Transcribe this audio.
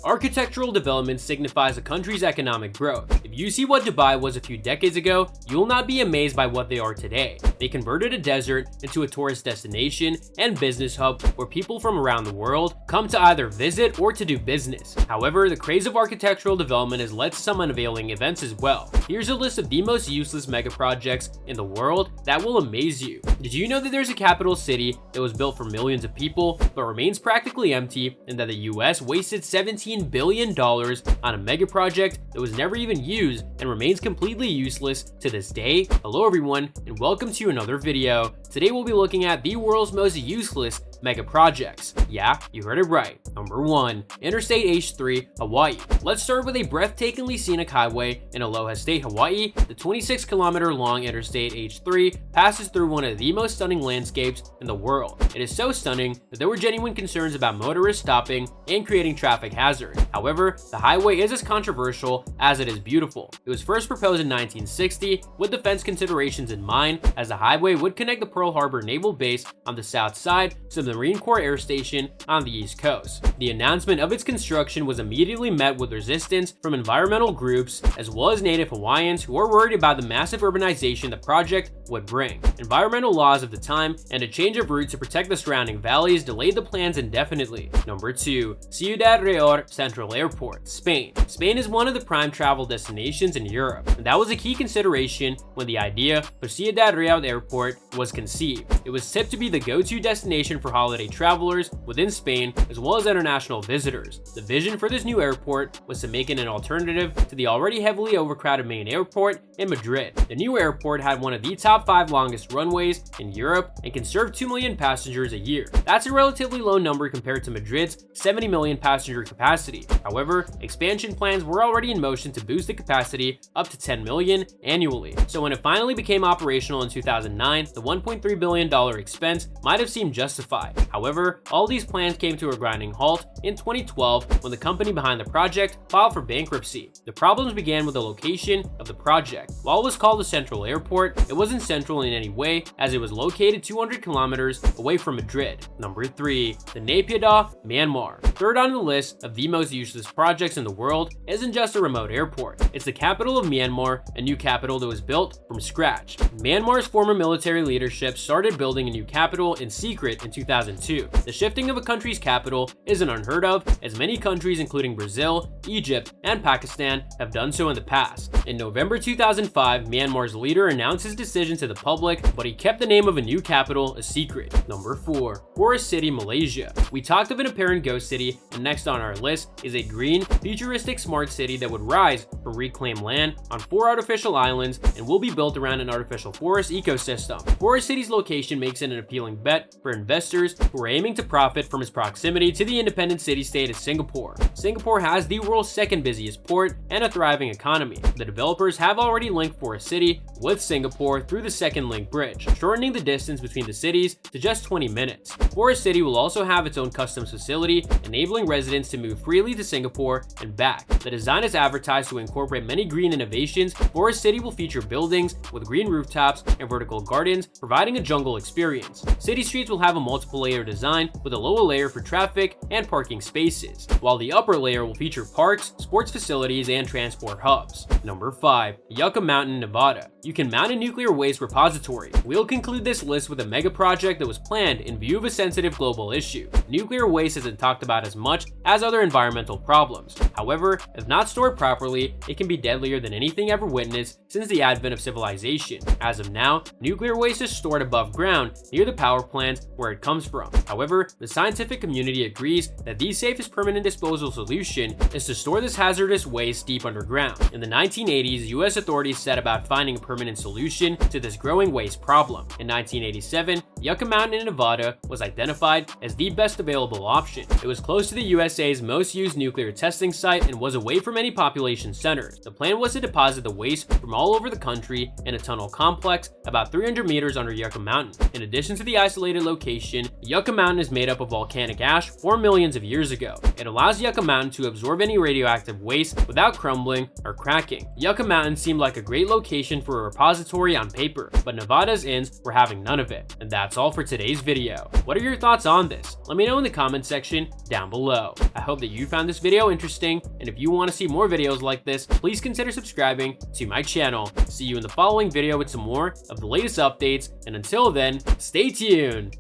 Architectural development signifies a country's economic growth. If you see what Dubai was a few decades ago, you will not be amazed by what they are today. They converted a desert into a tourist destination and business hub where people from around the world come to either visit or to do business. However, the craze of architectural development has led to some unavailing events as well. Here's a list of the most useless mega projects in the world that will amaze you. Did you know that there's a capital city that was built for millions of people but remains practically empty, and that the US wasted $17 billion on a mega project that was never even used and remains completely useless to this day? Hello everyone, and welcome to another video. Today we'll be looking at the world's most useless mega projects. Yeah, you heard it right. Number 1. Interstate H3, Hawaii. Let's start with a breathtakingly scenic highway in Aloha State, Hawaii. The 26-kilometer long Interstate H3 passes through one of the most stunning landscapes in the world. It is so stunning that there were genuine concerns about motorists stopping and creating traffic hazards. However, the highway is as controversial as it is beautiful. It was first proposed in 1960 with defense considerations in mind, as the highway would connect the Pearl Harbor Naval Base on the south side to the Marine Corps Air Station on the East Coast. The announcement of its construction was immediately met with resistance from environmental groups as well as Native Hawaiians who were worried about the massive urbanization the project would bring. Environmental laws of the time and a change of route to protect the surrounding valleys delayed the plans indefinitely. Number 2. Ciudad Real Central Airport, Spain. Spain is one of the prime travel destinations in Europe, and that was a key consideration when the idea for Ciudad Real Airport was conceived. It was tipped to be the go-to destination for holiday travelers within Spain as well as international visitors. The vision for this new airport was to make it an alternative to the already heavily overcrowded main airport in Madrid. The new airport had one of the top 5 longest runways in Europe and can serve 2 million passengers a year. That's a relatively low number compared to Madrid's 70 million passenger capacity. However, expansion plans were already in motion to boost the capacity up to 10 million annually. So when it finally became operational in 2009, the $1.3 billion expense might have seemed justified. However, all these plans came to a grinding halt in 2012 when the company behind the project filed for bankruptcy. The problems began with the location of the project. While it was called a central airport, it wasn't central in any way, as it was located 200 kilometers away from Madrid. Number 3. The Naypyidaw, Myanmar. Third on the list of the most useless projects in the world isn't just a remote airport. It's the capital of Myanmar, a new capital that was built from scratch. Myanmar's former military leadership started building a new capital in secret in 2002. The shifting of a country's capital isn't unheard of, as many countries including Brazil, Egypt, and Pakistan have done so in the past. In November 2005, Myanmar's leader announced his decision to the public, but he kept the name of a new capital a secret. Number 4. Forest City, Malaysia. We talked of an apparent ghost city, and next on our list is a green, futuristic smart city that would rise from reclaimed land on 4 artificial islands and will be built around an artificial forest ecosystem. Forest City's location makes it an appealing bet for investors who are aiming to profit from its proximity to the independent city-state of Singapore. Singapore has the world's second busiest port and a thriving economy. The developers have already linked Forest City with Singapore through the Second Link Bridge, shortening the distance between the cities to just 20 minutes. Forest City will also have its own customs facility, enabling residents to move freely to Singapore and back. The design is advertised to incorporate many green innovations. Forest City will feature buildings with green rooftops and vertical gardens, providing a jungle experience. City streets will have a multiple layer design with a lower layer for traffic and parking spaces, while the upper layer will feature parks, sports facilities, and transport hubs. Number 5. Yucca Mountain, Nevada. You can mount a nuclear waste repository. We'll conclude this list with a mega project that was planned in view of a sensitive global issue. Nuclear waste isn't talked about as much as other environmental problems. However, if not stored properly, it can be deadlier than anything ever witnessed since the advent of civilization. As of now, nuclear waste is stored above ground near the power plants where it comes from. However, the scientific community agrees that the safest permanent disposal solution is to store this hazardous waste deep underground. In the 1980s, US authorities set about finding a permanent solution to this growing waste problem. In 1987, Yucca Mountain in Nevada was identified as the best available option. It was close to the USA's most used nuclear testing site and was away from any population centers. The plan was to deposit the waste from all over the country in a tunnel complex about 300 meters under Yucca Mountain. In addition to the isolated location, Yucca Mountain is made up of volcanic ash formed millions of years ago. It allows Yucca Mountain to absorb any radioactive waste without crumbling or cracking. Yucca Mountain seemed like a great location for a repository on paper, but Nevada's inns were having none of it. And that's that's all for today's video. What are your thoughts on this? Let me know in the comment section down below. I hope that you found this video interesting, and if you want to see more videos like this, please consider subscribing to my channel. See you in the following video with some more of the latest updates, and until then, stay tuned!